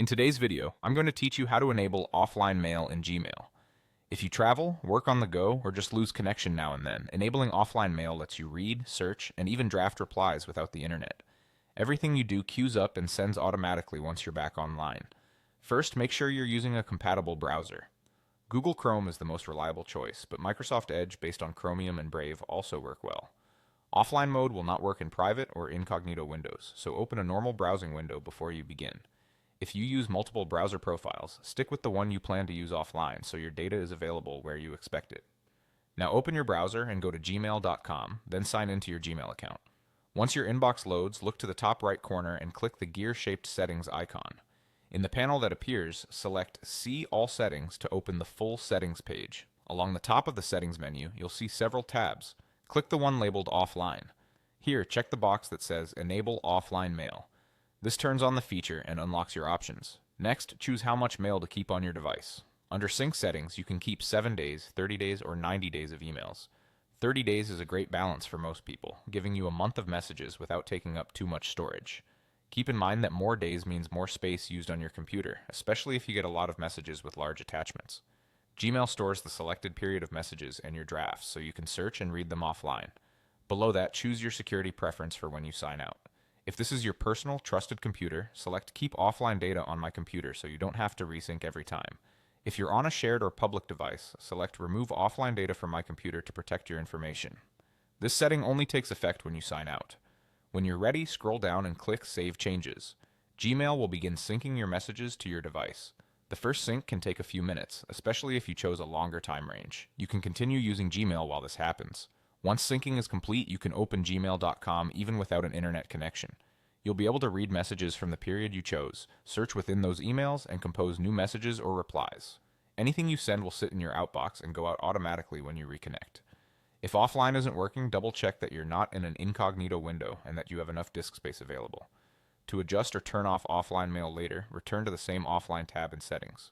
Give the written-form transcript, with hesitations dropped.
In today's video, I'm going to teach you how to enable offline mail in Gmail. If you travel, work on the go, or just lose connection now and then, enabling offline mail lets you read, search, and even draft replies without the internet. Everything you do queues up and sends automatically once you're back online. First, make sure you're using a compatible browser. Google Chrome is the most reliable choice, but Microsoft Edge based on Chromium and Brave also work well. Offline mode will not work in private or incognito windows, so open a normal browsing window before you begin. If you use multiple browser profiles, stick with the one you plan to use offline so your data is available where you expect it. Now open your browser and go to gmail.com, then sign into your Gmail account. Once your inbox loads, look to the top right corner and click the gear-shaped settings icon. In the panel that appears, select See All Settings to open the full settings page. Along the top of the settings menu, you'll see several tabs. Click the one labeled Offline. Here, check the box that says Enable Offline Mail. This turns on the feature and unlocks your options. Next, choose how much mail to keep on your device. Under Sync settings, you can keep 7 days, 30 days, or 90 days of emails. 30 days is a great balance for most people, giving you a month of messages without taking up too much storage. Keep in mind that more days means more space used on your computer, especially if you get a lot of messages with large attachments. Gmail stores the selected period of messages and your drafts, so you can search and read them offline. Below that, choose your security preference for when you sign out. If this is your personal, trusted computer, select Keep Offline Data on my computer so you don't have to resync every time. If you're on a shared or public device, select Remove Offline Data from my computer to protect your information. This setting only takes effect when you sign out. When you're ready, scroll down and click Save Changes. Gmail will begin syncing your messages to your device. The first sync can take a few minutes, especially if you chose a longer time range. You can continue using Gmail while this happens. Once syncing is complete, you can open gmail.com even without an internet connection. You'll be able to read messages from the period you chose, search within those emails, and compose new messages or replies. Anything you send will sit in your outbox and go out automatically when you reconnect. If offline isn't working, double check that you're not in an incognito window and that you have enough disk space available. To adjust or turn off offline mail later, return to the same offline tab in settings.